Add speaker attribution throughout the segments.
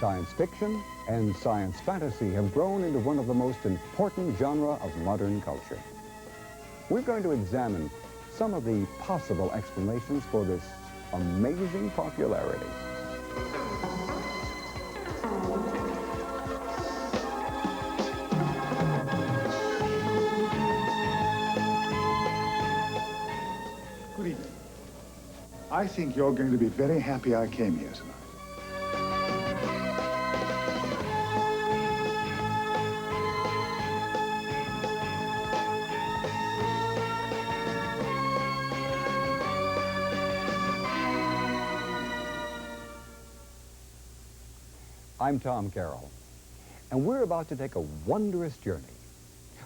Speaker 1: Science fiction and science fantasy have grown into one of the most important genres of modern culture. We're going to examine some of the possible explanations for this amazing popularity.
Speaker 2: Good evening. I think you're going to be very happy I came here tonight.
Speaker 1: I'm Tom Carroll, and we're about to take a wondrous journey.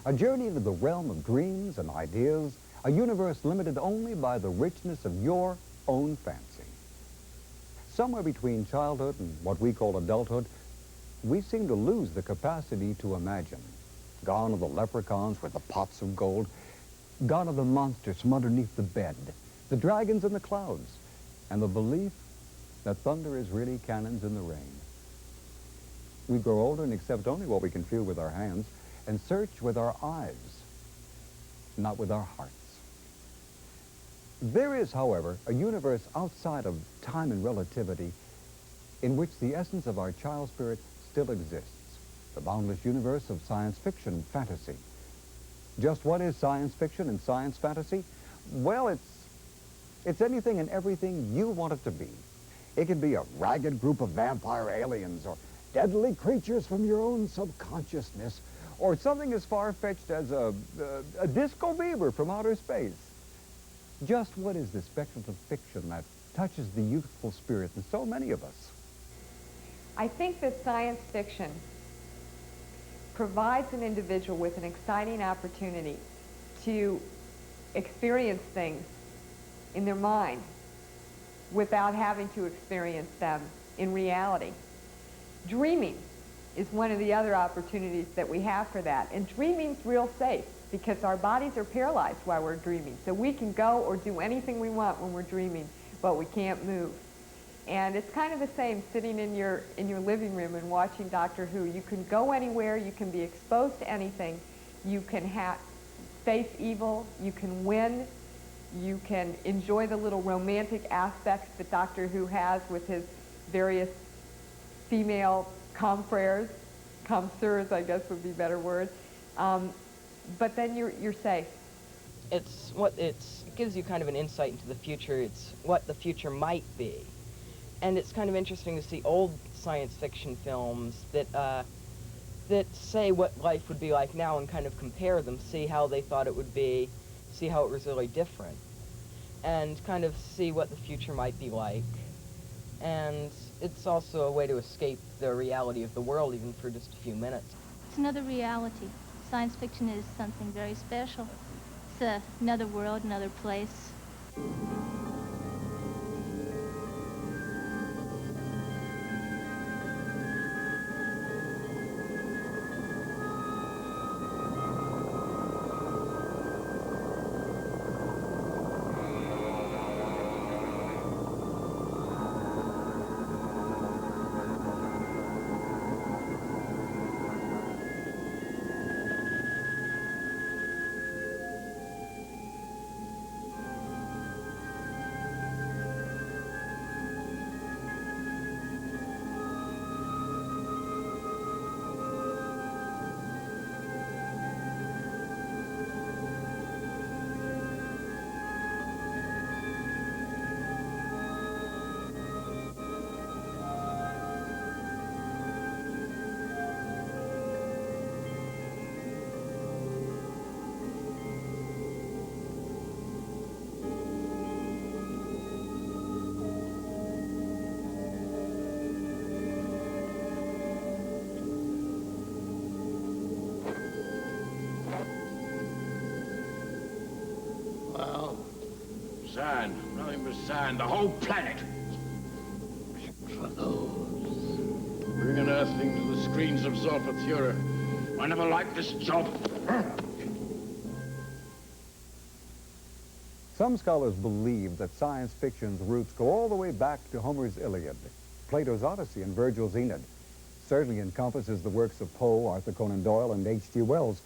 Speaker 1: A journey into the realm of dreams and ideas, a universe limited only by the richness of your own fancy. Somewhere between childhood and what we call adulthood, we seem to lose the capacity to imagine. Gone are the leprechauns with the pots of gold, gone are the monsters from underneath the bed, the dragons in the clouds, and the belief that thunder is really cannons in the rain. We grow older and accept only what we can feel with our hands and search with our eyes, not with our hearts. There is, however, a universe outside of time and relativity in which the essence of our child spirit still exists, the boundless universe of science fiction and fantasy. Just what is science fiction and science fantasy? Well, it's anything and everything you want it to be. It can be a ragged group of vampire aliens or deadly creatures from your own subconsciousness, or something as far-fetched as a disco beaver from outer space. Just what is the speculative fiction that touches the youthful spirit in so many of us?
Speaker 3: I think that science fiction provides an individual with an exciting opportunity to experience things in their mind without having to experience them in reality. Dreaming is one of the other opportunities that we have for that. And dreaming's real safe because our bodies are paralyzed while we're dreaming. So we can go or do anything we want when we're dreaming, but we can't move. And it's kind of the same sitting in your living room and watching Doctor Who. You can go anywhere, you can be exposed to anything, you can face evil, you can win, you can enjoy the little romantic aspects that Doctor Who has with his various female confreres, comseurs, I guess would be a better word. But then you're safe.
Speaker 4: It gives you kind of an insight into the future. It's what the future might be. And it's kind of interesting to see old science fiction films that say what life would be like now and kind of compare them, see how they thought it would be, see how it was really different, and kind of see what the future might be like. And it's also a way to escape the reality of the world, even for just a few minutes.
Speaker 5: It's another reality. Science fiction is something very special. It's another world, another place.
Speaker 6: Sand, nothing but sand, the whole planet. For those. Bring an earthling to the screens of Zolpathura. I never liked this job.
Speaker 1: Some scholars believe that science fiction's roots go all the way back to Homer's Iliad, Plato's Odyssey, and Virgil's Aeneid. certainly encompasses the works of Poe, Arthur Conan Doyle, and H.G. Wells.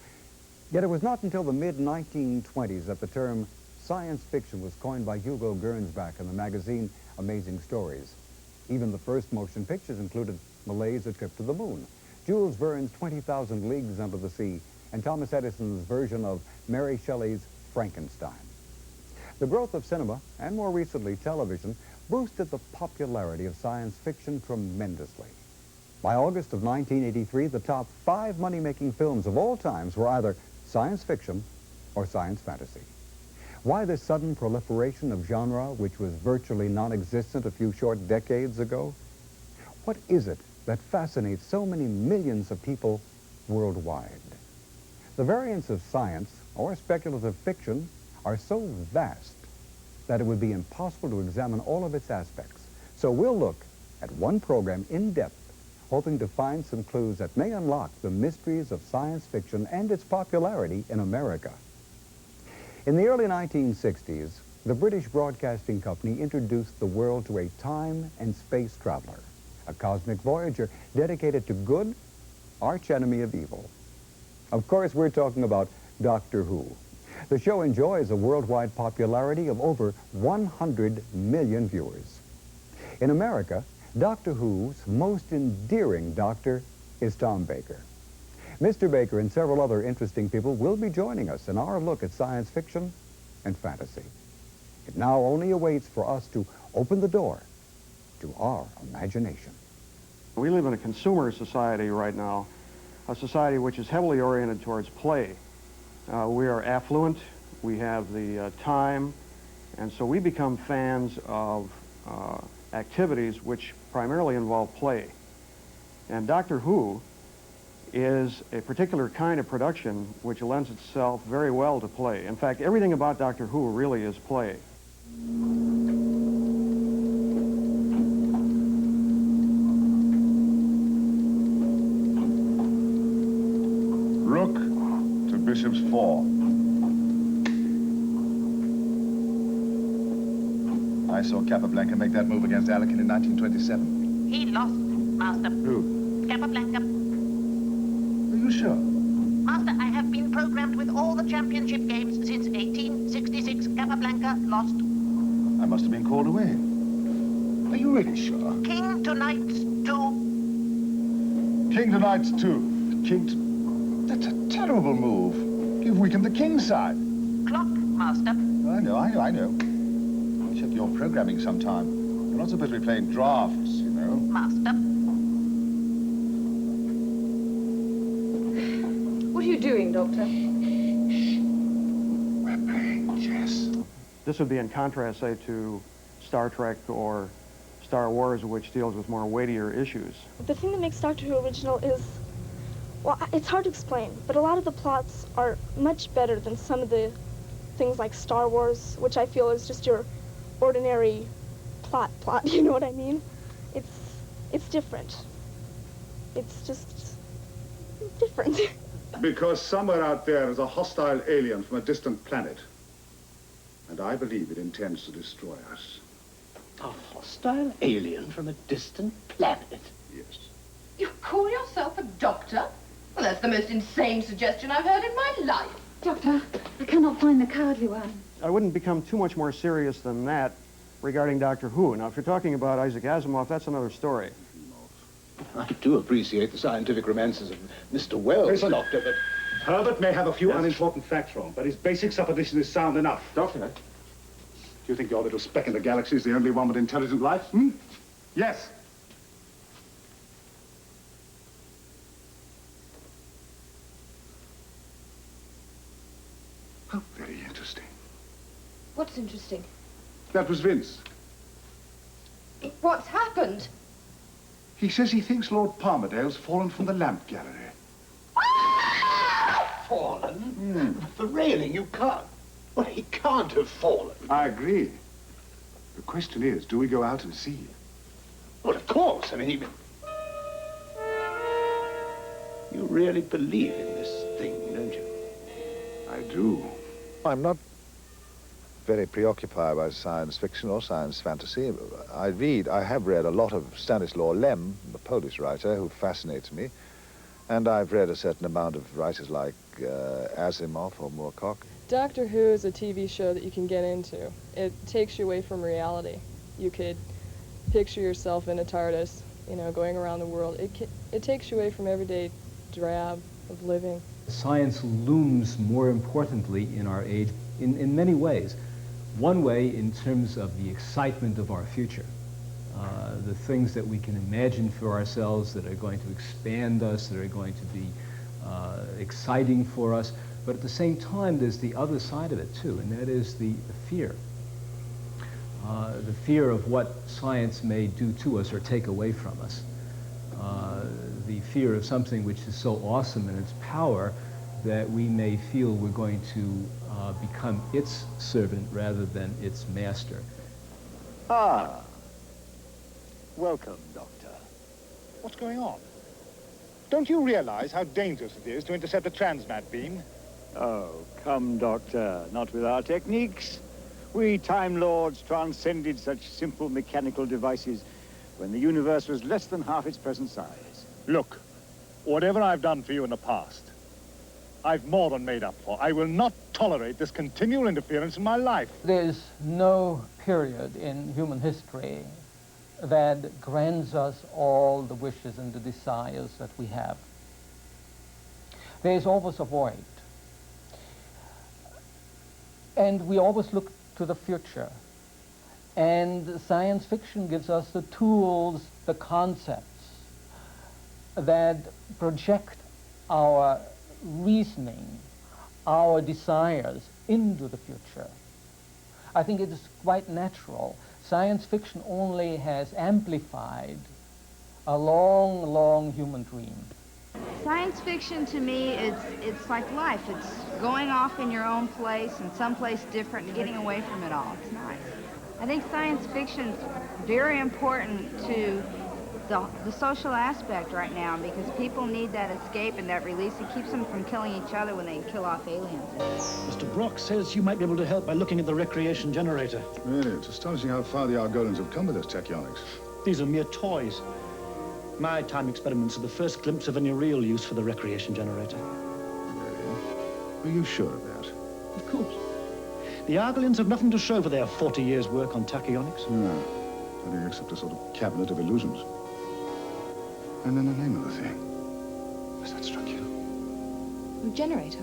Speaker 1: Yet it was not until the mid-1920s that the term science fiction was coined by Hugo Gernsback in the magazine Amazing Stories. Even the first motion pictures included Millet's A Trip to the Moon, Jules Verne's 20,000 Leagues Under the Sea, and Thomas Edison's version of Mary Shelley's Frankenstein. The growth of cinema, and more recently television, boosted the popularity of science fiction tremendously. By August of 1983, the top 5 money-making films of all times were either science fiction or science fantasy. Why this sudden proliferation of genre, which was virtually non-existent a few short decades ago? What is it that fascinates so many millions of people worldwide? The variants of science or speculative fiction are so vast that it would be impossible to examine all of its aspects. So we'll look at one program in depth, hoping to find some clues that may unlock the mysteries of science fiction and its popularity in America. In the early 1960s, the British Broadcasting Company introduced the world to a time and space traveler, a cosmic voyager dedicated to good, arch-enemy of evil. Of course, we're talking about Doctor Who. The show enjoys a worldwide popularity of over 100 million viewers. In America, Doctor Who's most endearing doctor is Tom Baker. Mr. Baker and several other interesting people will be joining us in our look at science fiction and fantasy. It now only awaits for us to open the door to our imagination.
Speaker 7: We live in a consumer society right now, a society which is heavily oriented towards play. We are affluent, we have the time, and so we become fans of activities which primarily involve play. And Doctor Who is a particular kind of production which lends itself very well to play. In fact, everything about Doctor Who really is play.
Speaker 2: Rook to Bishop's 4. I saw Capablanca make that move against Anakin in 1927.
Speaker 8: He lost, Master.
Speaker 2: Who?
Speaker 8: Capablanca.
Speaker 2: Are you sure?
Speaker 8: Master, I have been programmed with all the championship games since 1866. Capablanca lost.
Speaker 2: I must have been called away. Are you really sure?
Speaker 8: King to knights 2.
Speaker 2: King to knights 2. King to... That's a terrible move. You've weakened the king's side.
Speaker 8: Clock, Master.
Speaker 2: I know. Check your programming sometime. You're not supposed to be playing drafts, you know.
Speaker 8: Master.
Speaker 9: What are you doing, Doctor?
Speaker 2: We're playing chess.
Speaker 7: This would be in contrast, say, to Star Trek or Star Wars, which deals with more weightier issues.
Speaker 10: The thing that makes Doctor Who original is, well, it's hard to explain, but a lot of the plots are much better than some of the things like Star Wars, which I feel is just your ordinary plot, you know what I mean? It's different. It's just different.
Speaker 2: Because somewhere out there is a hostile alien from a distant planet. And I believe it intends to destroy us.
Speaker 11: A hostile alien from a distant planet?
Speaker 2: Yes.
Speaker 9: You call yourself a doctor? Well, that's the most insane suggestion I've heard in my life.
Speaker 12: Doctor, I cannot find the cowardly one.
Speaker 7: I wouldn't become too much more serious than that regarding Doctor Who. Now, if you're talking about Isaac Asimov, that's another story.
Speaker 11: I do appreciate the scientific romances of Mr. Wells,
Speaker 2: Listen.
Speaker 11: Doctor, but...
Speaker 2: Herbert may have a few unimportant facts wrong, but his basic supposition is sound enough.
Speaker 11: Doctor?
Speaker 2: Do you think your little speck in the galaxy is the only one with intelligent life? Hmm? Yes. Oh, very interesting.
Speaker 9: What's interesting?
Speaker 2: That was Vince.
Speaker 9: What's happened?
Speaker 2: He says he thinks Lord Palmerdale's fallen from the lamp gallery.
Speaker 11: Fallen? The railing, you can't. Well, he can't have fallen.
Speaker 2: I agree. The question is, do we go out and see?
Speaker 11: Well, of course. I mean, you really believe in this thing, don't you?
Speaker 2: I do.
Speaker 13: I'm not very preoccupied by science fiction or science fantasy. I have read a lot of Stanislaw Lem, the Polish writer, who fascinates me, and I've read a certain amount of writers like Asimov or Moorcock.
Speaker 14: Doctor Who is a TV show that you can get into. It takes you away from reality. You could picture yourself in a TARDIS, you know, going around the world. It takes you away from everyday drab of living.
Speaker 15: Science looms more importantly in our age in many ways. One way in terms of the excitement of our future, the things that we can imagine for ourselves that are going to expand us, that are going to be exciting for us. But at the same time, there's the other side of it too, and that is the fear. The fear of what science may do to us or take away from us. The fear of something which is so awesome in its power that we may feel we're going to become its servant rather than its master.
Speaker 11: Ah. Welcome, Doctor.
Speaker 2: What's going on? Don't you realize how dangerous it is to intercept a transmat beam?
Speaker 11: Oh, come, Doctor. Not with our techniques. We Time Lords transcended such simple mechanical devices when the universe was less than half its present size.
Speaker 2: Look, whatever I've done for you in the past, I've more than made up for. I will not tolerate this continual interference in my life.
Speaker 16: There's no period in human history that grants us all the wishes and the desires that we have. There's always a void. And we always look to the future. And science fiction gives us the tools, the concepts that project our reasoning, our desires into the future. I think it is quite natural. Science fiction only has amplified a long, long human dream.
Speaker 17: Science fiction to me it's like life. It's going off in your own place and someplace different and getting away from it all. It's nice. I think science fiction is very important to the social aspect right now because people need that escape and that release. It keeps them from killing each other when they kill off aliens.
Speaker 18: Mr. Brock says you might be able to help by looking at the recreation generator.
Speaker 2: Really, it's astonishing how far the Argolians have come with this tachyonics.
Speaker 18: These are mere toys. My time experiments are the first glimpse of any real use for the recreation generator.
Speaker 2: Really? Are you sure of that?
Speaker 18: Of course. The Argolians have nothing to show for their 40 years' work on tachyonics.
Speaker 2: No, nothing except a sort of cabinet of illusions. And then the name of the thing. Has that struck you?
Speaker 9: The generator.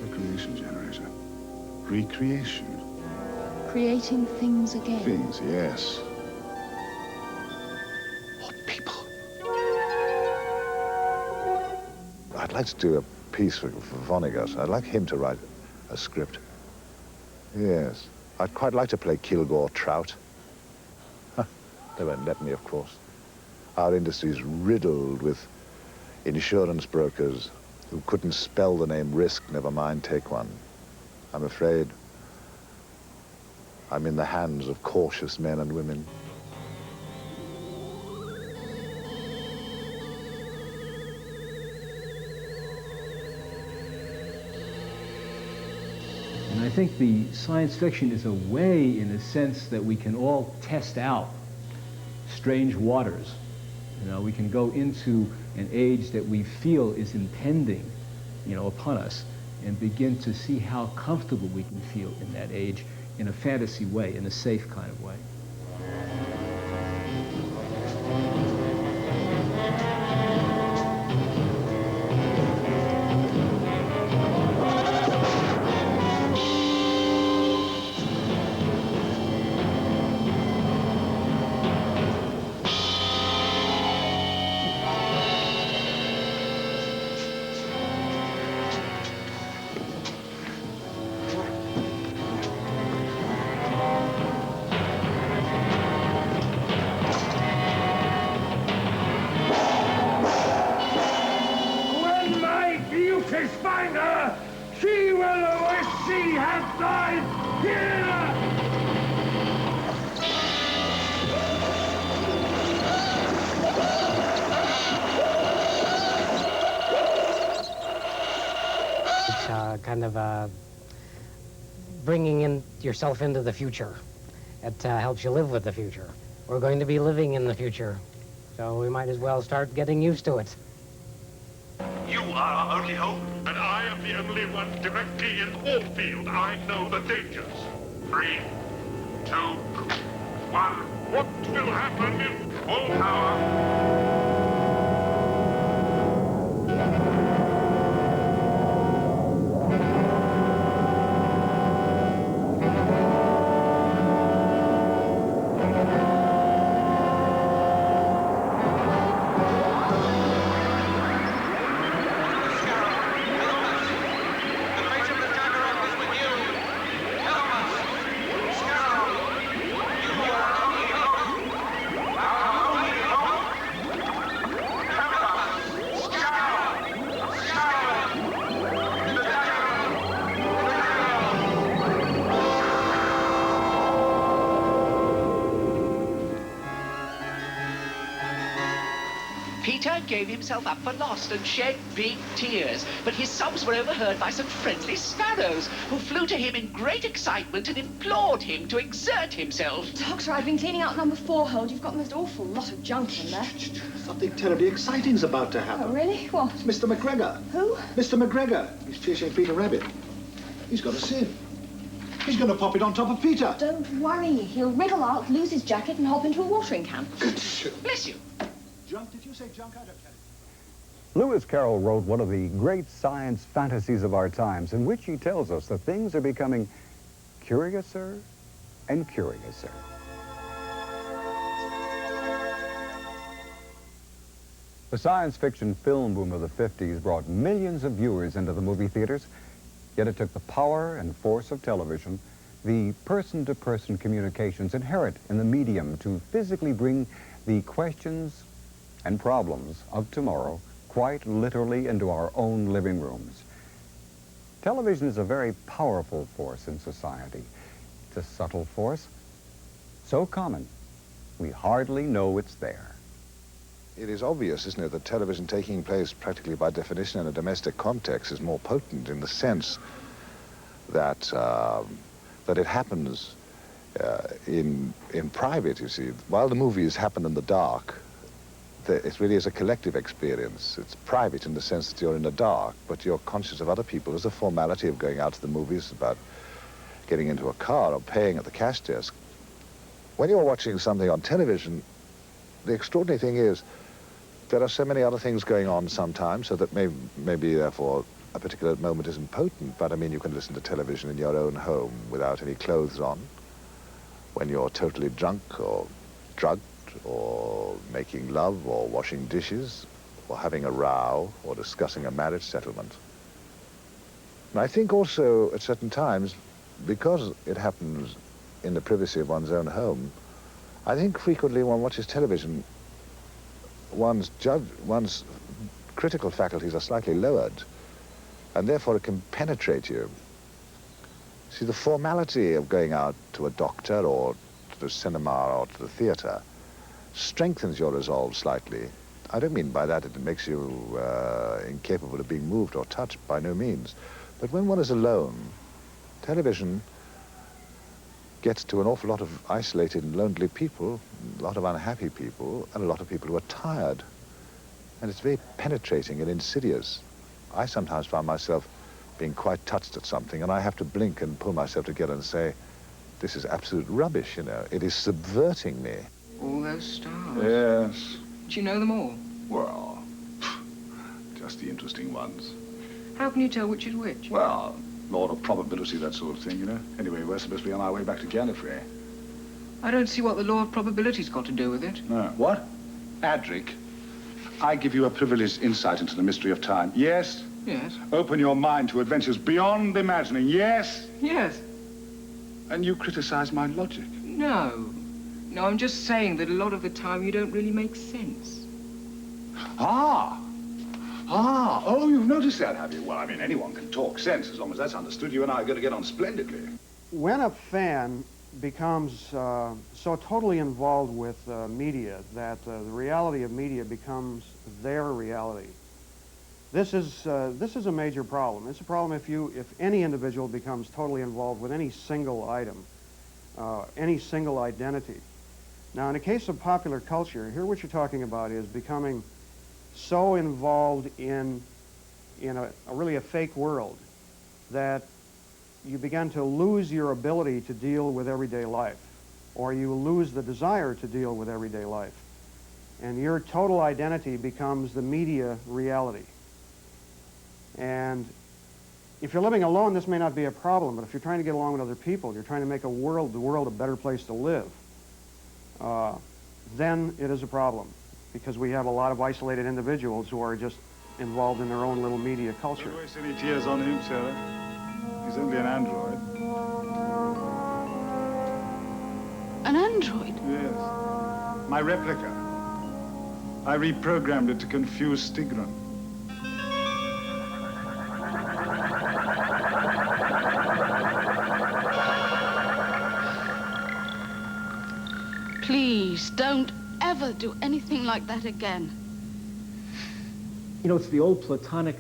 Speaker 2: Recreation generator. Recreation.
Speaker 9: Creating things again.
Speaker 2: Things, yes.
Speaker 13: I'd like to do a piece for Vonnegut. I'd like him to write a script. Yes. I'd quite like to play Kilgore Trout. They won't let me, of course. Our industry's riddled with insurance brokers who couldn't spell the name risk, never mind take one. I'm afraid I'm in the hands of cautious men and women.
Speaker 15: And I think the science fiction is a way, in a sense, that we can all test out strange waters. You know, we can go into an age that we feel is impending, you know, upon us, and begin to see how comfortable we can feel in that age in a fantasy way, in a safe kind of way.
Speaker 19: Kind of a bringing yourself into the future. It helps you live with the future. We're going to be living in the future, so we might as well start getting used to it.
Speaker 20: You are our only hope, and I am the only one directly in all field. I know the dangers. 3, 2, 1. What will happen if full power?
Speaker 21: Peter gave himself up for lost and shed big tears, but his sobs were overheard by some friendly sparrows, who flew to him in great excitement and implored him to exert himself.
Speaker 9: Doctor, I've been cleaning out number 4 hold. You've got the most awful lot of junk in there.
Speaker 22: Something terribly exciting's about to happen.
Speaker 9: Oh, really? What?
Speaker 22: It's Mr. McGregor.
Speaker 9: Who?
Speaker 22: Mr. McGregor. He's fishing Peter Rabbit. He's got a sieve. He's going to pop it on top of Peter.
Speaker 9: Don't worry. He'll wriggle out, lose his jacket, and hop into a watering can.
Speaker 21: Bless you.
Speaker 22: Junk? Did you say junk? I don't get it.
Speaker 1: Lewis Carroll wrote one of the great science fantasies of our times, in which he tells us that things are becoming curiouser and curiouser. The science fiction film boom of the 50s brought millions of viewers into the movie theaters, yet it took the power and force of television, the person-to-person communications inherent in the medium, to physically bring the questions and problems of tomorrow quite literally into our own living rooms. Television is a very powerful force in society. It's a subtle force, so common, we hardly know it's there.
Speaker 13: It is obvious, isn't it, that television taking place practically by definition in a domestic context is more potent in the sense that, that it happens in private, you see. While the movies happen in the dark, it really is a collective experience. It's private in the sense that you're in the dark, but you're conscious of other people. There's a formality of going out to the movies, about getting into a car or paying at the cash desk. When you're watching something on television, the extraordinary thing is there are so many other things going on sometimes, so that maybe therefore a particular moment isn't potent, but I mean, you can listen to television in your own home without any clothes on, when you're totally drunk or drugged, or making love, or washing dishes, or having a row, or discussing a marriage settlement. And I think also at certain times, because it happens in the privacy of one's own home, I think frequently one watches television, one's critical faculties are slightly lowered, and therefore it can penetrate you. See, the formality of going out to a doctor or to the cinema or to the theatre strengthens your resolve slightly. I don't mean by that it makes you incapable of being moved or touched, by no means. But when one is alone, television gets to an awful lot of isolated and lonely people, a lot of unhappy people, and a lot of people who are tired. And it's very penetrating and insidious. I sometimes find myself being quite touched at something, and I have to blink and pull myself together and say, this is absolute rubbish, you know. It is subverting me.
Speaker 23: All those stars?
Speaker 2: Yes.
Speaker 23: Do you know them all?
Speaker 2: Well, just the interesting ones.
Speaker 23: How can you tell which is which?
Speaker 2: Well, law of probability, that sort of thing, you know. Anyway, we're supposed to be on our way back to Gallifrey.
Speaker 23: I don't see what the law of probability's got to do with it.
Speaker 2: No. What? Adric, I give you a privileged insight into the mystery of time. Yes?
Speaker 23: Yes.
Speaker 2: Open your mind to adventures beyond imagining. Yes?
Speaker 23: Yes.
Speaker 2: And you criticize my logic?
Speaker 23: No. No, I'm just saying that a lot of the time you don't really make sense.
Speaker 2: Ah! Ah! Oh, you've noticed that, have you? Well, I mean, anyone can talk sense as long as that's understood. You and I are going to get on splendidly.
Speaker 7: When a fan becomes so totally involved with media that the reality of media becomes their reality, This is a major problem. It's a problem if any individual becomes totally involved with any single item, any single identity. Now, in the case of popular culture, here what you're talking about is becoming so involved in really a fake world that you begin to lose your ability to deal with everyday life, or you lose the desire to deal with everyday life. And your total identity becomes the media reality. And if you're living alone, this may not be a problem, but if you're trying to get along with other people, you're trying to make the world a better place to live, then it is a problem, because we have a lot of isolated individuals who are just involved in their own little media culture.
Speaker 2: Don't waste any tears on him, Sarah. He's only an android.
Speaker 3: An android?
Speaker 2: Yes. My replica. I reprogrammed it to confuse Stigron.
Speaker 3: Please, don't ever do anything like that again.
Speaker 15: You know, it's the old Platonic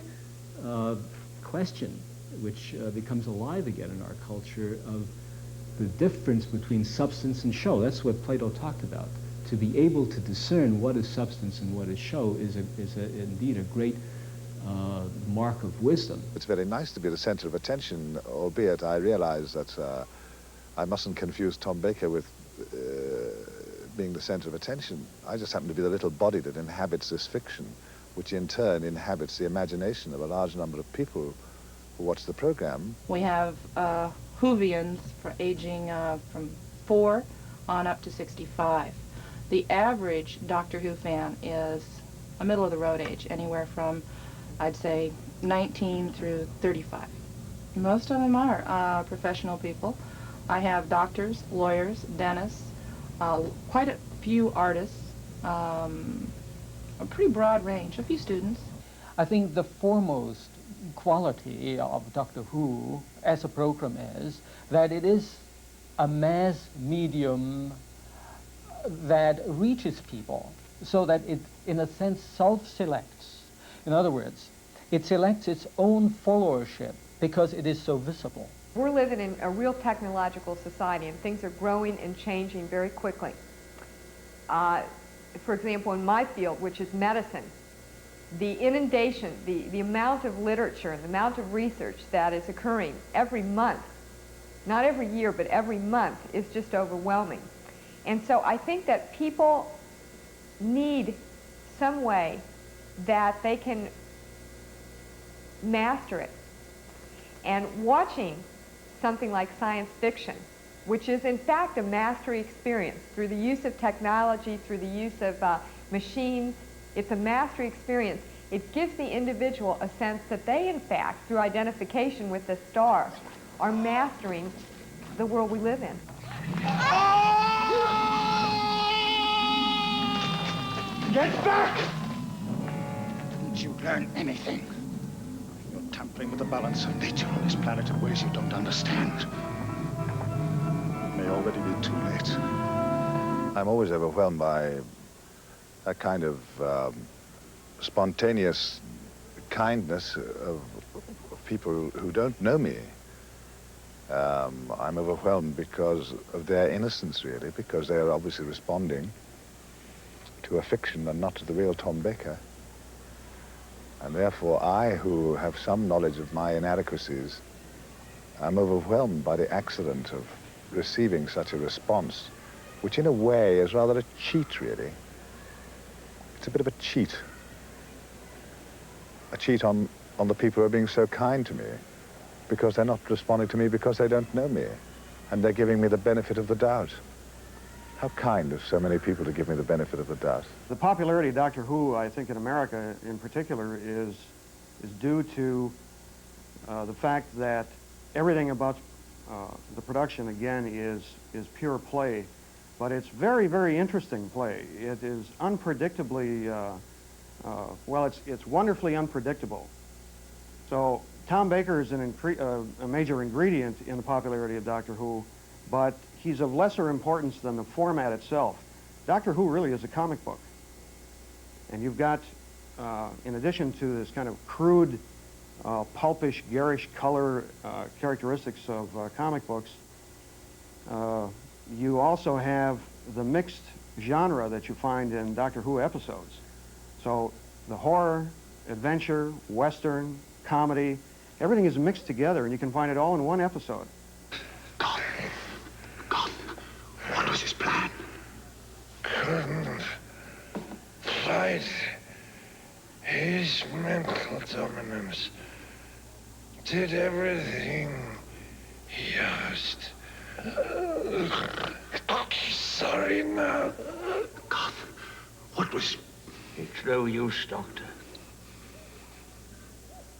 Speaker 15: question, which becomes alive again in our culture, of the difference between substance and show. That's what Plato talked about. To be able to discern what is substance and what is show is indeed a great mark of wisdom.
Speaker 13: It's very nice to be the center of attention, albeit I realize that I mustn't confuse Tom Baker with being the center of attention. I just happen to be the little body that inhabits this fiction, which in turn inhabits the imagination of a large number of people who watch the program.
Speaker 4: We have Whovians for aging from 4 on up to 65. The average Doctor Who fan is a middle-of-the-road age, anywhere from, I'd say, 19 through 35. Most of them are professional people. I have doctors, lawyers, dentists, quite a few artists, a pretty broad range, a few students.
Speaker 16: I think the foremost quality of Doctor Who as a program is that it is a mass medium that reaches people, so that it, in a sense, self-selects. In other words, it selects its own followership because it is so visible.
Speaker 5: We're living in a real technological society, and things are growing and changing very quickly. For example, in my field, which is medicine, the inundation, the amount of literature and the amount of research that is occurring every month, not every year, but every month, is just overwhelming. And so I think that people need some way that they can master it. And watching something like science fiction, which is in fact a mastery experience through the use of technology, through the use of machines, it's a mastery experience. It gives the individual a sense that they, in fact, through identification with the star, are mastering the world we live in.
Speaker 2: Get back! Didn't you learn anything? You're tampering with the balance of nature on this planet in ways you don't understand. It may already be too late.
Speaker 13: I'm always overwhelmed by a kind of spontaneous kindness of people who don't know me. I'm overwhelmed because of their innocence, really, because they are obviously responding to a fiction and not to the real Tom Baker. And therefore, I, who have some knowledge of my inadequacies, am overwhelmed by the accident of receiving such a response, which in a way is rather a cheat, really. It's a bit of a cheat. A cheat on the people who are being so kind to me, because they're not responding to me because they don't know me, and they're giving me the benefit of the doubt. How kind of so many people to give me the benefit of the doubt.
Speaker 7: The popularity of Doctor Who, I think in America in particular, is due to the fact that everything about the production, again, is pure play. But it's very, very interesting play. It is unpredictably, well, it's wonderfully unpredictable. So Tom Baker is a major ingredient in the popularity of Doctor Who, but he's of lesser importance than the format itself. Doctor Who really is a comic book. And you've got in addition to this kind of crude, pulpish, garish color characteristics of comic books, you also have the mixed genre that you find in Doctor Who episodes. So the horror, adventure, western, comedy, everything is mixed together, and you can find it all in one episode.
Speaker 2: God, what was his plan?
Speaker 6: Couldn't fight his mental dominance. Did everything he asked. Sorry now.
Speaker 2: God, what was...
Speaker 6: It's no use, Doctor.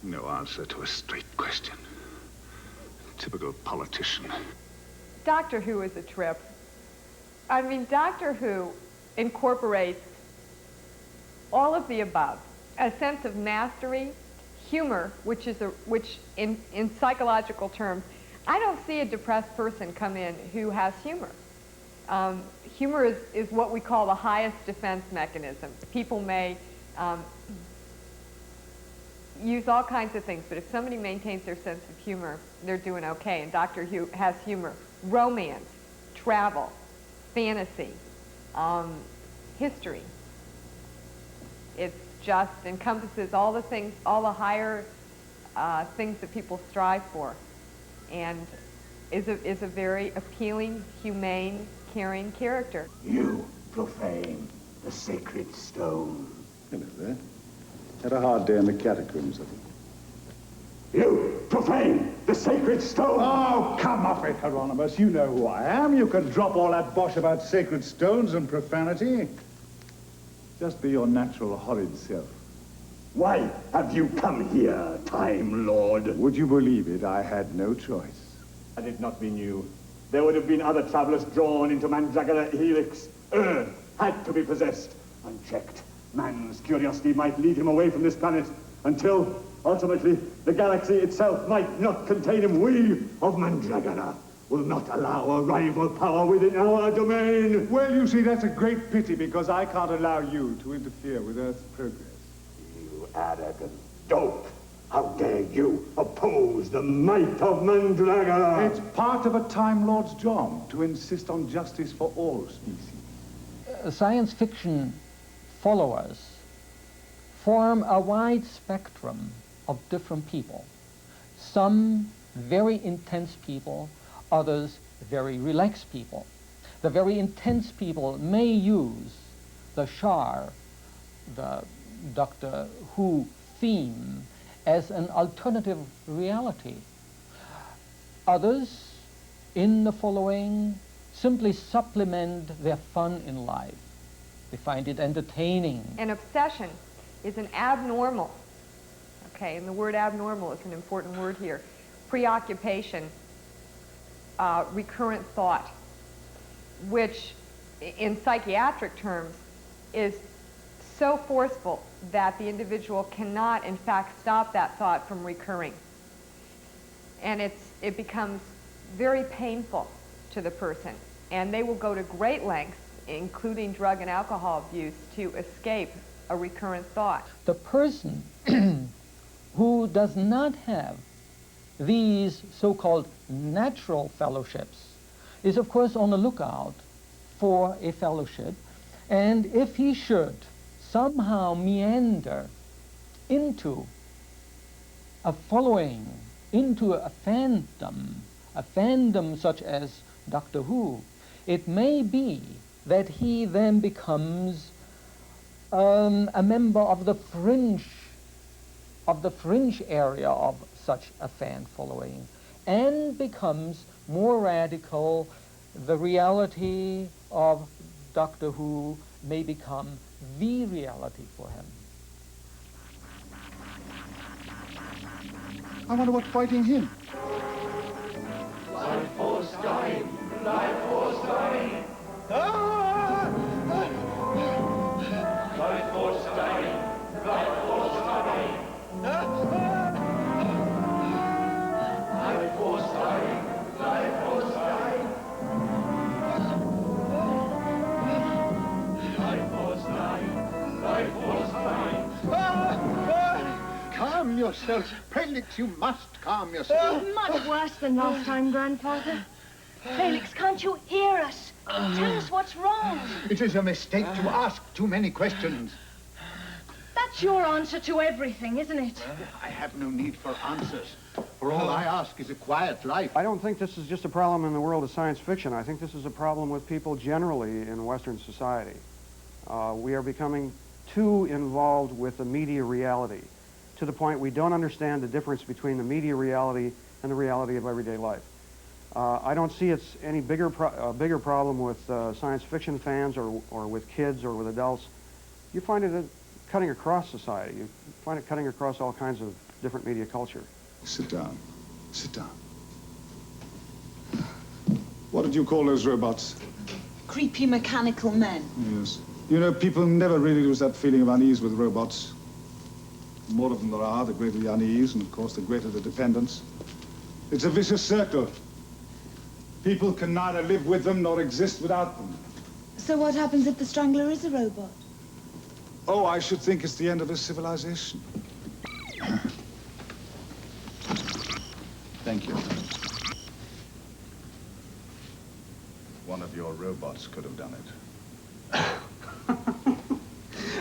Speaker 2: No answer to a straight question. Typical politician.
Speaker 5: Doctor Who is a trip. I mean, Doctor Who incorporates all of the above. A sense of mastery, humor, which in psychological terms, I don't see a depressed person come in who has humor. Humor is what we call the highest defense mechanism. People may use all kinds of things, but if somebody maintains their sense of humor, they're doing okay. And Doctor Who has humor. Romance, travel, fantasy, history. It just encompasses all the things, all the higher things that people strive for, and is a very appealing, humane, caring character.
Speaker 8: You profane the sacred stone.
Speaker 2: Hello there. Had a hard day in the catacombs, I think.
Speaker 8: You profane the sacred stone!
Speaker 2: Oh, come off it, Hieronymus. You know who I am. You can drop all that bosh about sacred stones and profanity. Just be your natural horrid self.
Speaker 8: Why have you come here, Time Lord?
Speaker 2: Would you believe it? I had no choice.
Speaker 8: Had it not been you, there would have been other travelers drawn into Mandragora Helix. Earth had to be possessed. Unchecked, man's curiosity might lead him away from this planet until, ultimately, the galaxy itself might not contain him. We of Mandragora will not allow a rival power within our domain.
Speaker 2: Well, you see, that's a great pity, because I can't allow you to interfere with Earth's progress.
Speaker 8: You arrogant dope! How dare you oppose the might of Mandragora?
Speaker 2: It's part of a Time Lord's job to insist on justice for all species.
Speaker 16: Science fiction followers form a wide spectrum of different people. Some very intense people, others very relaxed people. The very intense people may use the Shar, the Doctor Who theme, as an alternative reality. Others, in the following, simply supplement their fun in life. They find it entertaining.
Speaker 5: An obsession is an abnormal, okay, and the word abnormal is an important word here, preoccupation, recurrent thought, which in psychiatric terms is so forceful that the individual cannot, in fact, stop that thought from recurring. And it becomes very painful to the person. And they will go to great lengths, including drug and alcohol abuse, to escape a recurrent thought.
Speaker 16: The person who does not have these so-called natural fellowships is, of course, on the lookout for a fellowship. And if he should somehow meander into a following, into a fandom such as Doctor Who, it may be that he then becomes a member of the fringe area of such a fan following, and becomes more radical. The reality of Doctor Who may become the reality for him.
Speaker 2: I wonder what's fighting him.
Speaker 8: Life force dying! Life force dying! Life force dying! Life force dying! Life force dying! Life force dying! Life force dying! Life force dying!
Speaker 2: calm yourself. Felix, you must calm yourself.
Speaker 9: Much worse than last time, Grandfather. Felix, can't you hear us? Tell us what's wrong.
Speaker 2: It is a mistake to ask too many questions.
Speaker 9: That's your answer to everything, isn't it?
Speaker 2: I have no need for answers. For all I ask is a quiet life.
Speaker 7: I don't think this is just a problem in the world of science fiction. I think this is a problem with people generally in Western society. We are becoming too involved with the media reality to the point we don't understand the difference between the media reality and the reality of everyday life. I don't see it's any bigger problem with science fiction fans or with kids or with adults. You find it cutting across society. You find it cutting across all kinds of different media culture.
Speaker 10: Sit down. Sit down. What did you call those robots?
Speaker 12: Creepy mechanical men.
Speaker 10: Yes. You know, people never really lose that feeling of unease with robots. The more of them there are, the greater the unease, and of course, the greater the dependence. It's a vicious circle. People can neither live with them nor exist without them.
Speaker 12: So what happens if the Strangler is a robot?
Speaker 10: Oh, I should think it's the end of a civilization. Thank you. One of your robots could have done it.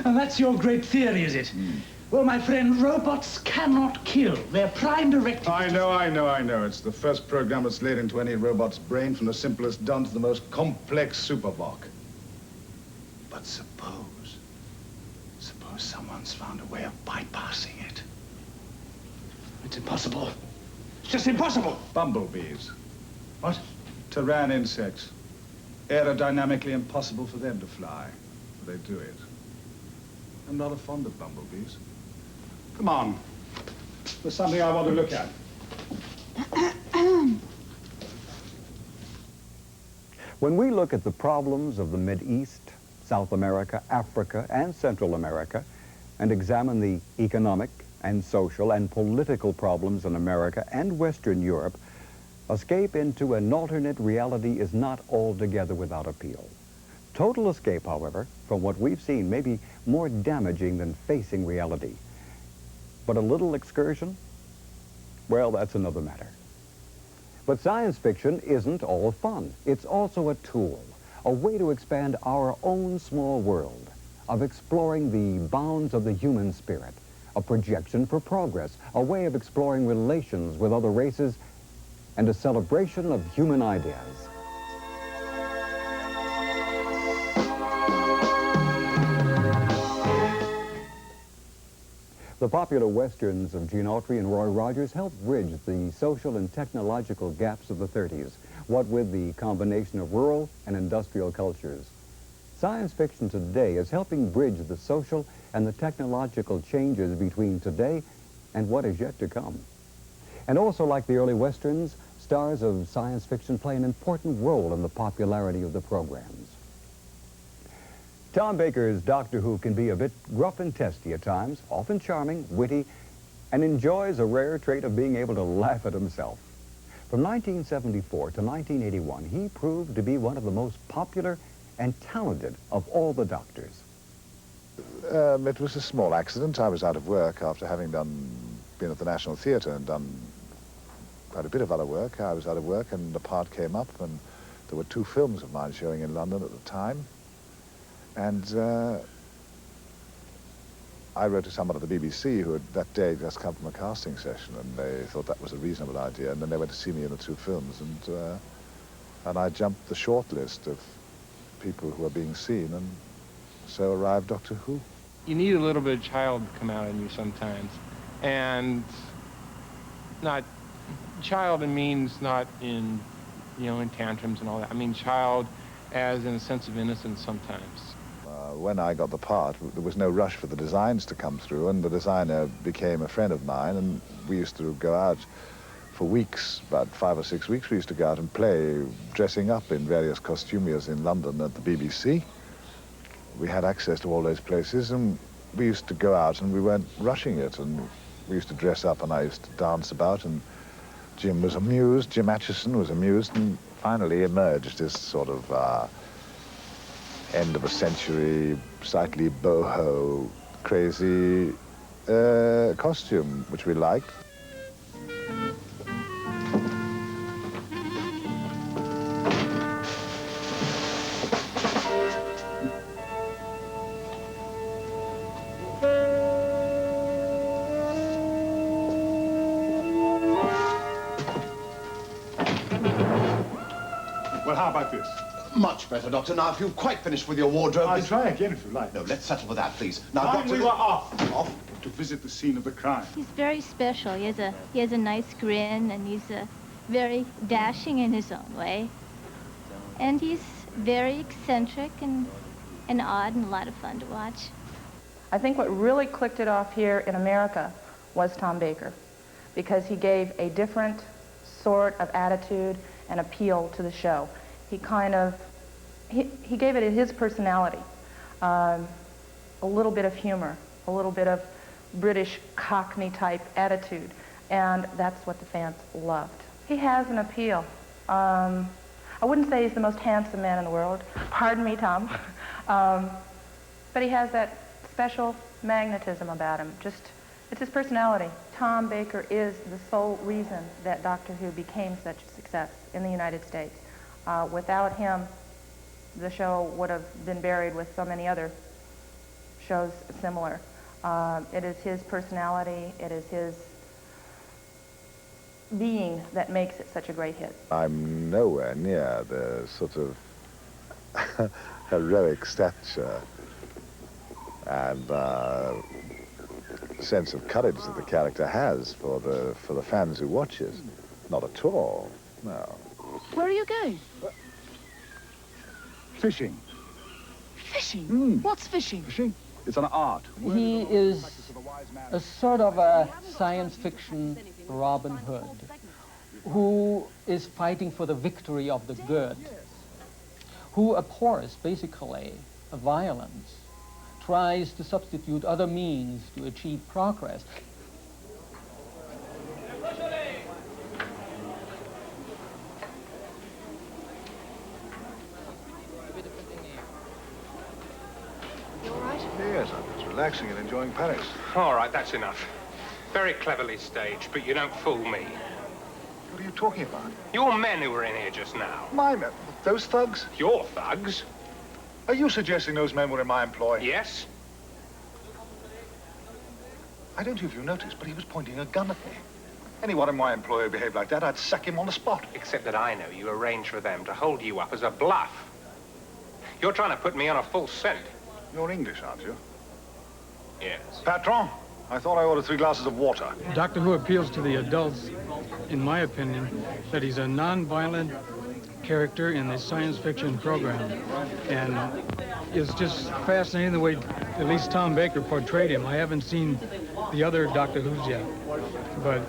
Speaker 18: And that's your great theory, is it? Well, my friend, robots cannot kill. They're prime directive.
Speaker 10: I know. It's the first program that's laid into any robot's brain, from the simplest dawn to the most complex superblock. But suppose someone's found a way of bypassing it.
Speaker 18: It's impossible. It's just impossible.
Speaker 10: Bumblebees.
Speaker 18: What?
Speaker 10: Terran insects. Aerodynamically impossible for them to fly. But they do it. I'm not fond of bumblebees. Come on. There's something I want to look at.
Speaker 1: When we look at the problems of the Mideast, South America, Africa, and Central America, and examine the economic and social and political problems in America and Western Europe, escape into an alternate reality is not altogether without appeal. Total escape, however, from what we've seen may be more damaging than facing reality. But a little excursion? Well, that's another matter. But science fiction isn't all fun. It's also a tool, a way to expand our own small world, of exploring the bounds of the human spirit, a projection for progress, a way of exploring relations with other races, and a celebration of human ideas. The popular westerns of Gene Autry and Roy Rogers helped bridge the social and technological gaps of the 30s, what with the combination of rural and industrial cultures. Science fiction today is helping bridge the social and the technological changes between today and what is yet to come. And also, like the early westerns, stars of science fiction play an important role in the popularity of the programs. Tom Baker's Doctor Who can be a bit rough and testy at times, often charming, witty, and enjoys a rare trait of being able to laugh at himself. From 1974 to 1981, he proved to be one of the most popular and talented of all the Doctors.
Speaker 13: It was a small accident. I was out of work after having been at the National Theatre and done quite a bit of other work. I was out of work and the part came up, and there were 2 films of mine showing in London at the time. And I wrote to someone at the BBC who had that day just come from a casting session, and they thought that was a reasonable idea, and then they went to see me in the 2 films, and I jumped the short list of people who were being seen, and so arrived Doctor Who.
Speaker 14: You need a little bit of child to come out in you sometimes, and not child means not in, in tantrums and all that. I mean child as in a sense of innocence sometimes.
Speaker 13: When I got the part, there was no rush for the designs to come through, and the designer became a friend of mine, and we used to go out for weeks, about 5 or 6 weeks, we used to go out and play, dressing up in various costumiers in London at the BBC. We had access to all those places, and we used to go out, and we weren't rushing it, and we used to dress up, and I used to dance about, and Jim was amused, Jim Atchison was amused, and finally emerged this sort of end of a century, slightly boho, crazy costume, which we liked.
Speaker 10: Well, how about this?
Speaker 22: Much better, Doctor. Now, if you've quite finished with your wardrobe...
Speaker 10: I'll try again if you like.
Speaker 22: No, let's settle with that, please. Now,
Speaker 10: Time
Speaker 22: Doctor...
Speaker 10: we were off. Off? To visit the scene of the crime.
Speaker 11: He's very special. He has a nice grin, and he's very dashing in his own way. And he's very eccentric and odd and a lot of fun to watch.
Speaker 4: I think what really clicked it off here in America was Tom Baker, because he gave a different sort of attitude and appeal to the show. He kind of, he gave it his personality, a little bit of humor, a little bit of British Cockney type attitude, and that's what the fans loved. He has an appeal. I wouldn't say he's the most handsome man in the world. Pardon me, Tom. But he has that special magnetism about him. Just, it's his personality. Tom Baker is the sole reason that Doctor Who became such a success in the United States. Without him, the show would have been buried with so many other shows similar. It is his personality, it is his being that makes it such a great hit.
Speaker 13: I'm nowhere near the sort of heroic stature and sense of courage that the character has for the fans who watch it. Not at all, no.
Speaker 3: Where are you going?
Speaker 10: Fishing.
Speaker 3: Fishing? What's fishing?
Speaker 10: Fishing? It's an art.
Speaker 16: He is a sort of a science fiction Robin Hood who is fighting for the victory of the good, who abhors basically violence, tries to substitute other means to achieve progress.
Speaker 13: Yes, I'm just relaxing and enjoying Paris.
Speaker 14: All right, that's enough. Very cleverly staged, but you don't fool me.
Speaker 13: What are you talking about?
Speaker 14: Your men who were in here just now.
Speaker 13: My men? Those thugs?
Speaker 14: Your thugs?
Speaker 13: Are you suggesting those men were in my employ?
Speaker 14: Yes.
Speaker 13: I don't know if you noticed, but he was pointing a gun at me. Anyone in my employ who behaved like that, I'd sack him on the spot.
Speaker 14: Except that I know you arranged for them to hold you up as a bluff. You're trying to put me on a false scent.
Speaker 13: You're English, aren't you?
Speaker 14: Yes.
Speaker 13: Patron, I thought I ordered 3 glasses of water.
Speaker 17: Doctor Who appeals to the adults, in my opinion, that he's a non-violent character in the science fiction program. And it's just fascinating the way at least Tom Baker portrayed him. I haven't seen the other Doctor Who's yet, but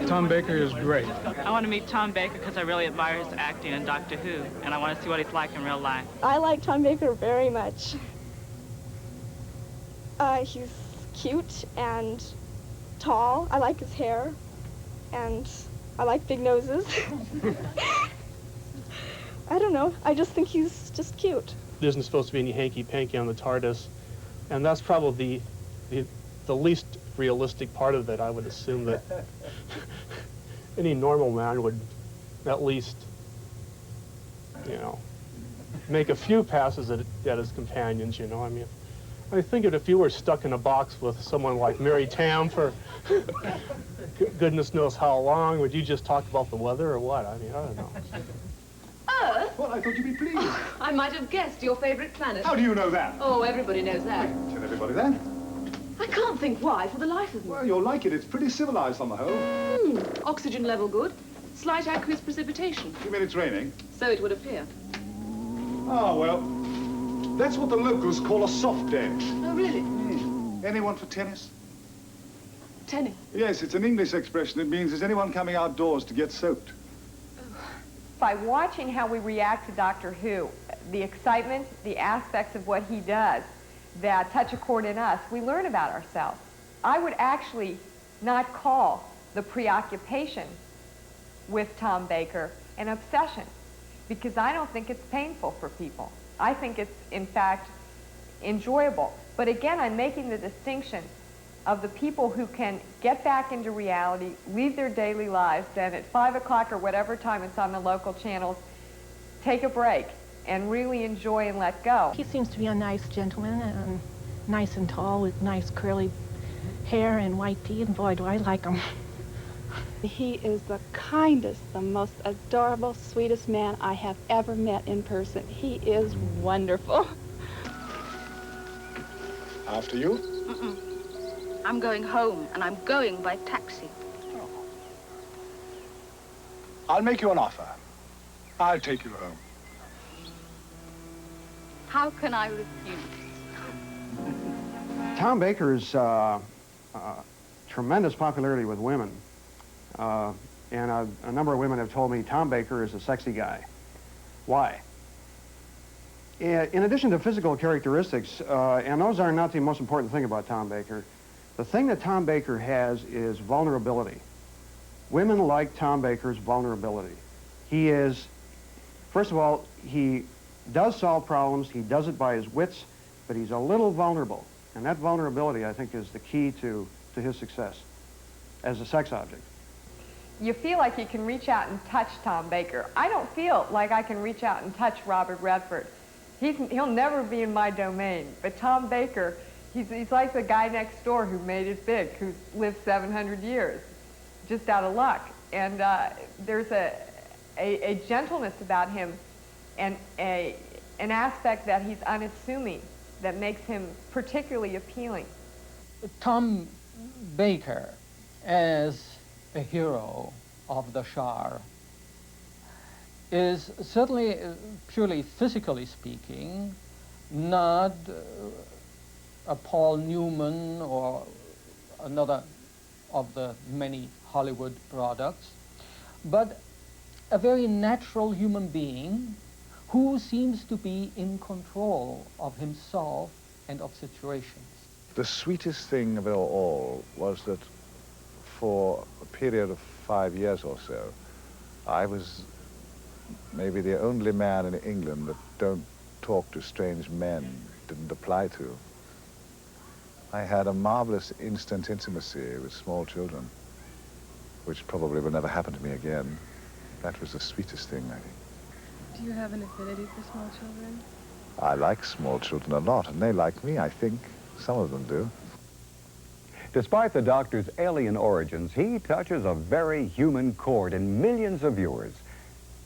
Speaker 17: Tom Baker is great.
Speaker 19: I want to meet Tom Baker because I really admire his acting in Doctor Who, and I want to see what he's like in real life.
Speaker 24: I like Tom Baker very much. He's cute and tall. I like his hair, and I like big noses. I don't know. I just think he's just cute.
Speaker 7: There isn't supposed to be any hanky-panky on the TARDIS, and that's probably the least realistic part of it. I would assume that any normal man would at least, you know, make a few passes at his companions, you know. I mean, I think if you were stuck in a box with someone like Mary Tam for goodness knows how long, would you just talk about the weather or what? I mean, I don't know.
Speaker 25: Earth?
Speaker 10: Well, I thought you'd be pleased.
Speaker 25: Oh, I might have guessed your favorite planet.
Speaker 10: How do you know that?
Speaker 25: Oh, everybody knows that.
Speaker 10: Tell everybody that.
Speaker 25: I can't think why for the life of me.
Speaker 10: Well, you'll like it. It's pretty civilized on the whole.
Speaker 25: Oxygen level good. Slight aqueous precipitation.
Speaker 10: You mean it's raining?
Speaker 25: So it would appear.
Speaker 10: Oh, well, that's what the locals call a soft day.
Speaker 25: Oh, really?
Speaker 10: Anyone for tennis?
Speaker 25: Tennis?
Speaker 10: Yes, it's an English expression. It means, is anyone coming outdoors to get soaked?
Speaker 5: By watching how we react to Doctor Who, the excitement, the aspects of what he does that touch a chord in us, we learn about ourselves. I would actually not call the preoccupation with Tom Baker an obsession, because I don't think it's painful for people. I think it's, in fact, enjoyable. But again, I'm making the distinction of the people who can get back into reality, leave their daily lives, then at 5 o'clock or whatever time it's on the local channels, take a break and really enjoy and let go.
Speaker 6: He seems to be a nice gentleman, and nice and tall with nice curly hair and white teeth, and boy, do I like him.
Speaker 24: He is the kindest, the most adorable, sweetest man I have ever met in person. He is wonderful.
Speaker 10: After you?
Speaker 3: Mm-mm. I'm going home, and I'm going by taxi.
Speaker 10: I'll make you an offer. I'll take you home.
Speaker 3: How can I refuse?
Speaker 7: Tom Baker's tremendous popularity with women, and a number of women have told me Tom Baker is a sexy guy. Why? In addition to physical characteristics, and those are not the most important thing about Tom Baker, the thing that Tom Baker has is vulnerability. Women like Tom Baker's vulnerability. He is, first of all, he does solve problems, he does it by his wits, but he's a little vulnerable. And that vulnerability, I think, is the key to his success as a sex object.
Speaker 5: You feel like you can reach out and touch Tom Baker. I don't feel like I can reach out and touch Robert Redford. He'll never be in my domain. But Tom Baker, he's like the guy next door who made it big, who's lived 700 years, just out of luck. And there's a gentleness about him and an aspect that he's unassuming that makes him particularly appealing.
Speaker 16: Tom Baker, as a hero of the Shah, is certainly, purely physically speaking, not a Paul Newman or another of the many Hollywood products, but a very natural human being who seems to be in control of himself and of situations.
Speaker 13: The sweetest thing of it all was that for a period of 5 years or so, I was maybe the only man in England that don't talk to strange men didn't apply to. I had a marvelous instant intimacy with small children, which probably will never happen to me again. That was the sweetest thing, I think.
Speaker 25: Do you have an affinity for small children?
Speaker 13: I like small children a lot, and they like me, I think. Some of them do.
Speaker 1: Despite the Doctor's alien origins, he touches a very human chord in millions of viewers.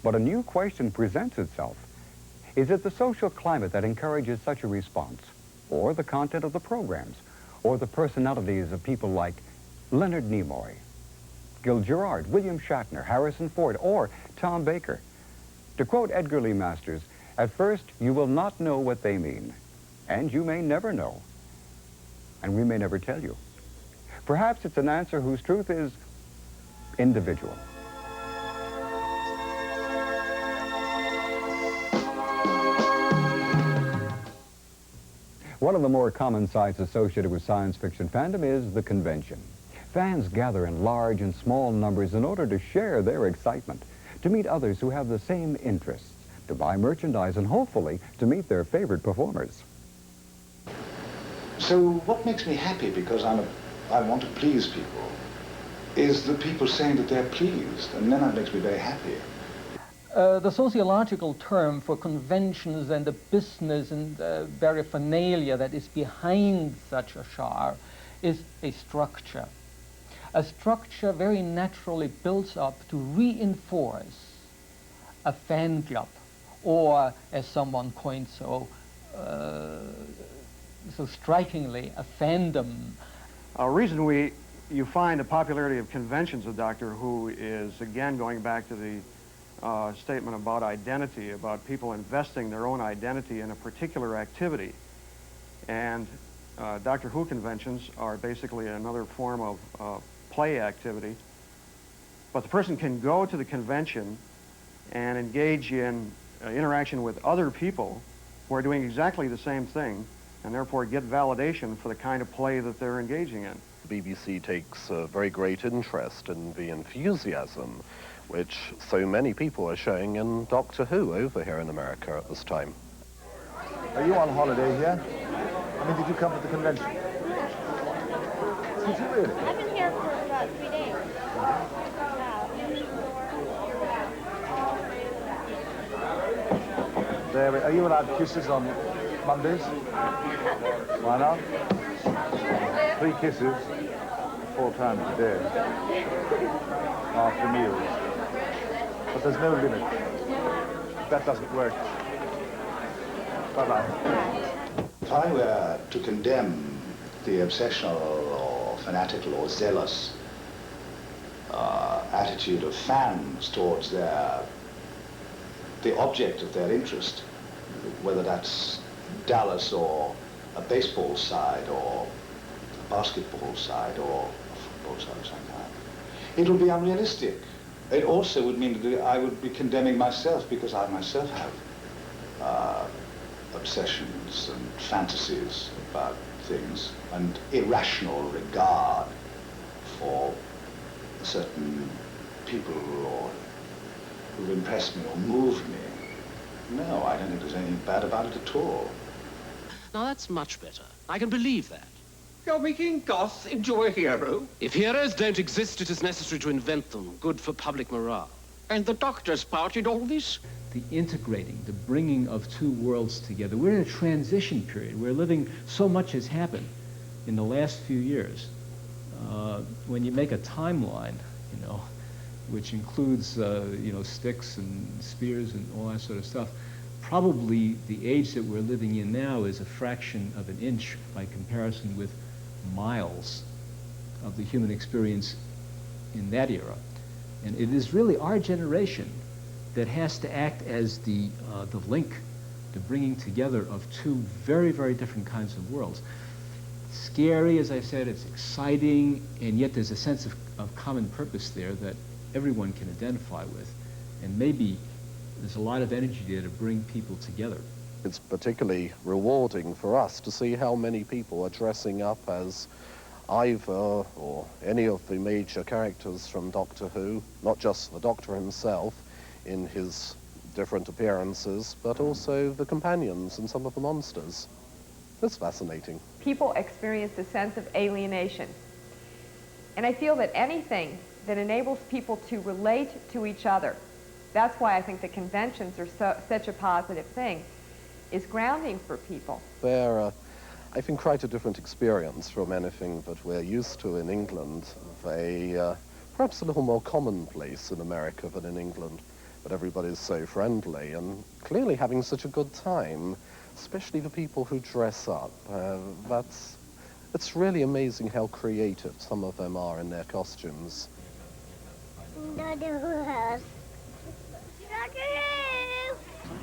Speaker 1: But a new question presents itself. Is it the social climate that encourages such a response, or the content of the programs, or the personalities of people like Leonard Nimoy, Gil Gerard, William Shatner, Harrison Ford, or Tom Baker? To quote Edgar Lee Masters, at first you will not know what they mean, and you may never know, and we may never tell you. Perhaps it's an answer whose truth is individual. One of the more common sights associated with science fiction fandom is the convention. Fans gather in large and small numbers in order to share their excitement, to meet others who have the same interests, to buy merchandise, and hopefully to meet their favorite performers.
Speaker 22: So what makes me happy, because I want to please people, is the people saying that they're pleased, and then that makes me very happy.
Speaker 16: The sociological term for conventions and the business and paraphernalia that is behind such a Shah is a structure. A structure very naturally builds up to reinforce a fan club, or, as someone coined so strikingly, a fandom.
Speaker 7: A reason you find the popularity of conventions of Doctor Who is, again, going back to the statement about identity, about people investing their own identity in a particular activity. And Doctor Who conventions are basically another form of play activity. But the person can go to the convention and engage in interaction with other people who are doing exactly the same thing, and therefore get validation for the kind of play that they're engaging in.
Speaker 15: The BBC takes a very great interest in the enthusiasm which so many people are showing in Doctor Who over here in America at this time.
Speaker 13: Are you on holiday here? I mean, did you come to the convention? Did you really?
Speaker 11: I've been here for about 3 days.
Speaker 13: There, are you allowed kisses on Mondays? Why not? 3 kisses 4 times a day after meals. But there's no limit. That doesn't work. Bye-bye.
Speaker 22: If I were to condemn the obsessional or fanatical or zealous attitude of fans towards the object of their interest, whether that's Dallas or a baseball side or a basketball side or a football side of some kind, it would be unrealistic. It also would mean that I would be condemning myself, because I myself have obsessions and fantasies about things and irrational regard for certain people or who've impressed me or moved me. No, I don't think there's anything bad about it at all.
Speaker 8: Now that's much better. I can believe that.
Speaker 9: You're making goths into a hero?
Speaker 8: If heroes don't exist, it is necessary to invent them. Good for public morale.
Speaker 9: And the Doctor's part in all this?
Speaker 20: The integrating, the bringing of 2 worlds together. We're in a transition period. We're living, so much has happened in the last few years. When you make a timeline, you know, which includes, you know, sticks and spears and all that sort of stuff, probably the age that we're living in now is a fraction of an inch by comparison with miles of the human experience in that era. And it is really our generation that has to act as the link, the bringing together of 2 very, very different kinds of worlds. Scary, as I said, it's exciting, and yet there's a sense of common purpose there that everyone can identify with. And maybe there's a lot of energy there to bring people together.
Speaker 15: It's particularly rewarding for us to see how many people are dressing up as either or any of the major characters from Doctor Who, not just the Doctor himself in his different appearances, but also the companions and some of the monsters. It's fascinating.
Speaker 5: People experience a sense of alienation. And I feel that anything that enables people to relate to each other, that's why I think the conventions are such a positive thing, is grounding for people.
Speaker 15: They're, I think, quite a different experience from anything that we're used to in England. Perhaps a little more commonplace in America than in England, but everybody's so friendly and clearly having such a good time, especially the people who dress up. It's really amazing how creative some of them are in their costumes.
Speaker 11: Doctor Who house. Doctor Who!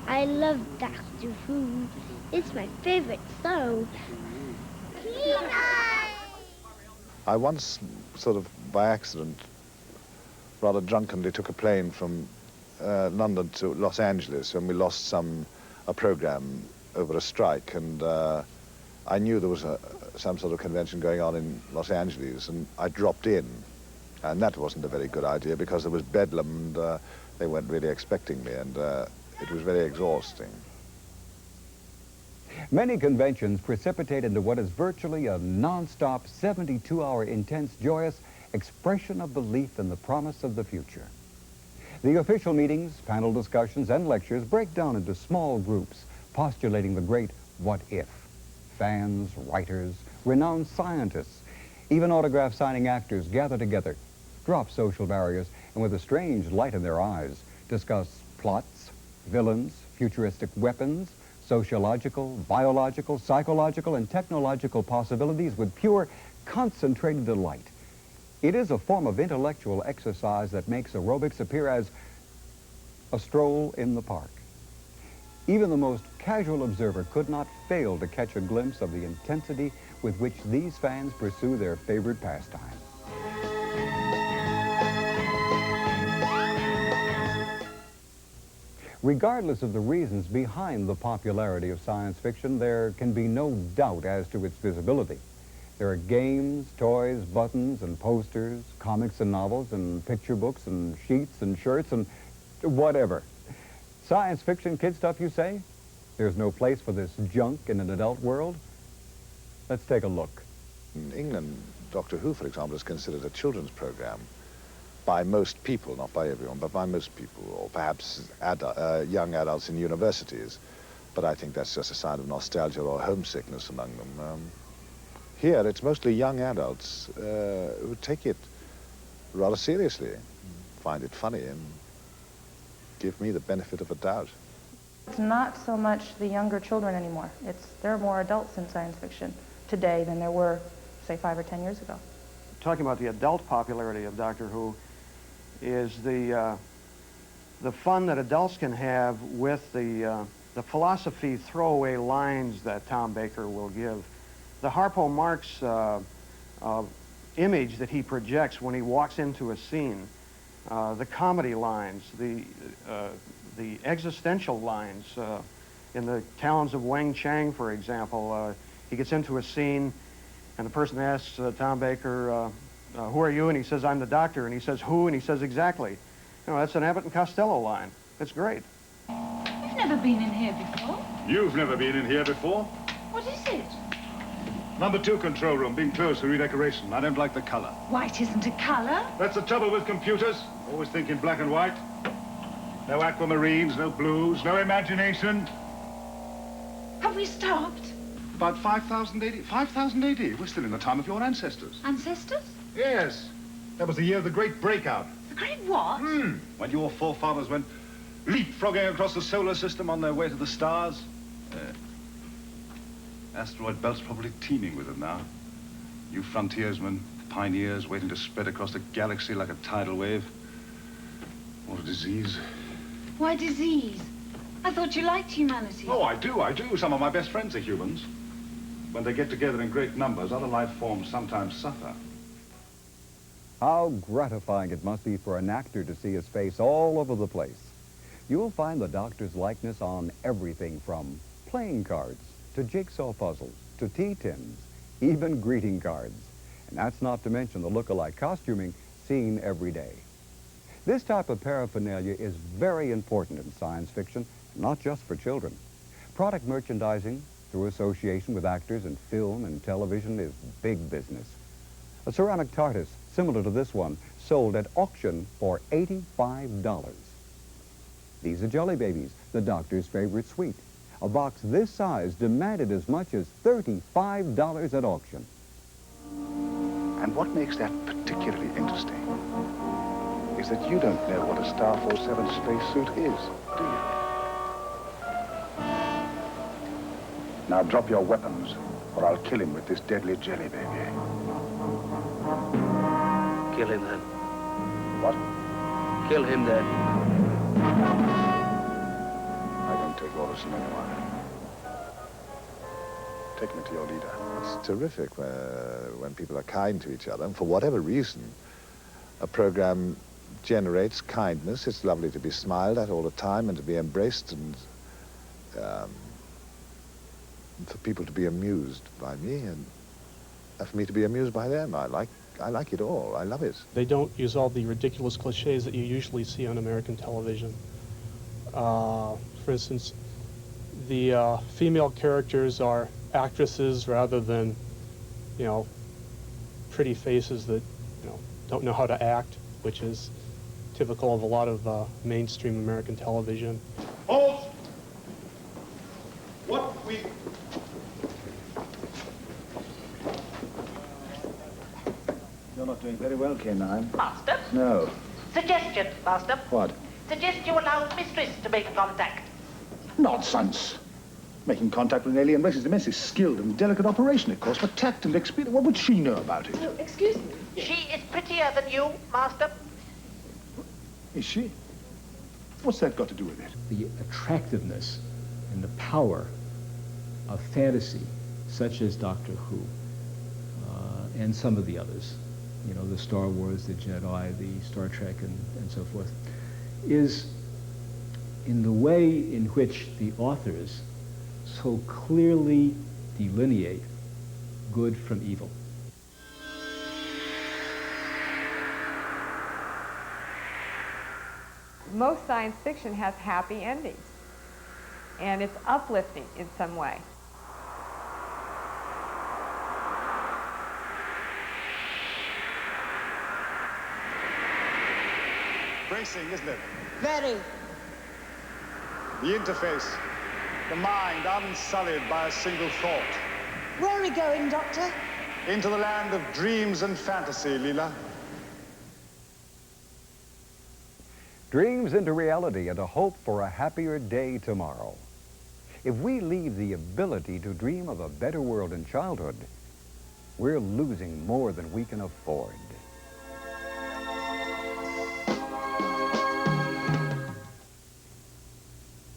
Speaker 11: I love Doctor Who. It's my favorite song.
Speaker 13: I once, sort of by accident, rather drunkenly took a plane from London to Los Angeles, and we lost a program over a strike, and I knew there was some sort of convention going on in Los Angeles, and I dropped in. And that wasn't a very good idea, because there was bedlam, and they weren't really expecting me, and it was very exhausting.
Speaker 1: Many conventions precipitate into what is virtually a non-stop 72-hour intense, joyous expression of belief in the promise of the future. The official meetings, panel discussions, and lectures break down into small groups, postulating the great what if. Fans, writers, renowned scientists, even autograph-signing actors gather together, drop social barriers, and with a strange light in their eyes, discuss plots, villains, futuristic weapons, sociological, biological, psychological, and technological possibilities with pure, concentrated delight. It is a form of intellectual exercise that makes aerobics appear as a stroll in the park. Even the most casual observer could not fail to catch a glimpse of the intensity with which these fans pursue their favorite pastime. Regardless of the reasons behind the popularity of science fiction, there can be no doubt as to its visibility. There are games, toys, buttons, and posters, comics and novels, and picture books, and sheets, and shirts, and whatever. Science fiction kid stuff, you say? There's no place for this junk in an adult world? Let's take a look.
Speaker 13: In England, Doctor Who, for example, is considered a children's program by most people, not by everyone, but by most people, or perhaps young adults in universities. But I think that's just a sign of nostalgia or homesickness among them. Here, it's mostly young adults who take it rather seriously, find it funny, and give me the benefit of a doubt.
Speaker 4: It's not so much the younger children anymore. There are more adults in science fiction today than there were, say, 5 or 10 years ago.
Speaker 7: Talking about the adult popularity of Doctor Who is the fun that adults can have with the philosophy throwaway lines that Tom Baker will give. The Harpo Marx image that he projects when he walks into a scene, the comedy lines, the existential lines. In the Talons of Wang Chang, for example, he gets into a scene and the person asks Tom Baker, who are you? And he says, I'm the doctor. And he says, who? And he says, exactly. You know, that's an Abbott and Costello line. It's great.
Speaker 2: You've never been in here before.
Speaker 10: You've never been in here before?
Speaker 2: What is it?
Speaker 10: Number 2 control room, being closed for redecoration. I don't like the color.
Speaker 2: White isn't a color.
Speaker 10: That's the trouble with computers. Always think in black and white. No aquamarines, no blues, no imagination.
Speaker 2: Have we stopped?
Speaker 10: About 5,000 AD. 5,000 AD. We're still in the time of your ancestors.
Speaker 2: Ancestors?
Speaker 10: Yes. That was the year of the Great Breakout.
Speaker 2: The great what?
Speaker 10: When your forefathers went leapfrogging across the solar system on their way to the stars. Asteroid belt's probably teeming with them now. You frontiersmen, pioneers waiting to spread across the galaxy like a tidal wave. What a disease.
Speaker 2: Why disease? I thought you liked humanity.
Speaker 10: Oh, I do. Some of my best friends are humans. When they get together in great numbers, other life forms sometimes suffer.
Speaker 1: How gratifying it must be for an actor to see his face all over the place. You'll find the Doctor's likeness on everything from playing cards to jigsaw puzzles to tea tins, even greeting cards. And that's not to mention the look-alike costuming seen every day. This type of paraphernalia is very important in science fiction, not just for children. Product merchandising, through association with actors in film and television, is big business. A ceramic TARDIS, similar to this one, sold at auction for $85. These are Jelly Babies, the Doctor's favorite sweet. A box this size demanded as much as $35 at auction.
Speaker 13: And what makes that particularly interesting is that you don't know what a Star 47 spacesuit is, do you? Now drop your weapons, or I'll kill him with this deadly Jelly Baby.
Speaker 9: Kill him then.
Speaker 13: What?
Speaker 9: Kill him then.
Speaker 13: I don't take orders from anyone. Take me to your leader. It's terrific when people are kind to each other, and for whatever reason, a program generates kindness. It's lovely to be smiled at all the time and to be embraced, and for people to be amused by me and for me to be amused by them. I like it all. I love it.
Speaker 12: They don't use all the ridiculous cliches that you usually see on American television. For instance, the female characters are actresses rather than, pretty faces that, don't know how to act, which is typical of a lot of mainstream American television.
Speaker 10: Halt! What we...
Speaker 13: You're not doing very well, K9.
Speaker 18: Master?
Speaker 13: No.
Speaker 18: Suggestion, Master.
Speaker 13: What?
Speaker 18: Suggest you allow Mistress to make contact.
Speaker 13: Nonsense. Making contact with an alien race is an immensely skilled and delicate operation, of course, but tact and experience, what would she know about it?
Speaker 18: Oh, excuse me. She is prettier than you, Master.
Speaker 13: Is she? What's that got to do with it?
Speaker 20: The attractiveness and the power of fantasy, such as Doctor Who, and some of the others, the Star Wars, the Jedi, the Star Trek, and so forth, is in the way in which the authors so clearly delineate good from evil.
Speaker 5: Most science fiction has happy endings, and it's uplifting in some way.
Speaker 10: bracing, isn't it?
Speaker 14: Very.
Speaker 10: The interface, the mind unsullied by a single thought.
Speaker 14: Where are we going, Doctor?
Speaker 10: Into the land of dreams and fantasy, Leela.
Speaker 1: Dreams into reality and a hope for a happier day tomorrow. If we leave the ability to dream of a better world in childhood, we're losing more than we can afford.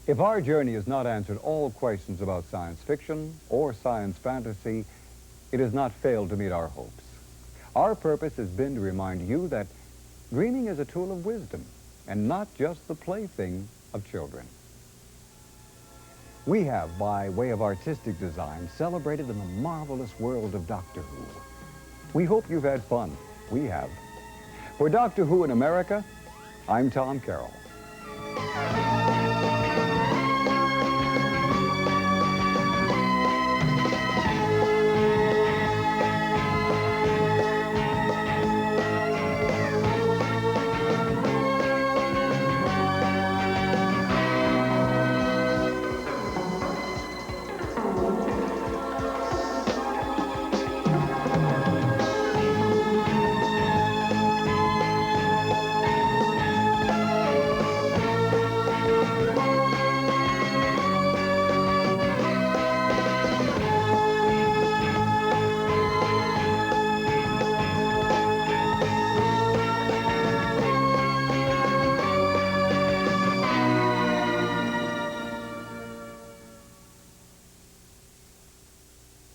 Speaker 1: If our journey has not answered all questions about science fiction or science fantasy, it has not failed to meet our hopes. Our purpose has been to remind you that dreaming is a tool of wisdom and not just the plaything of children. We have, by way of artistic design, celebrated in the marvelous world of Doctor Who. We hope you've had fun. We have. For Doctor Who in America, I'm Tom Carroll.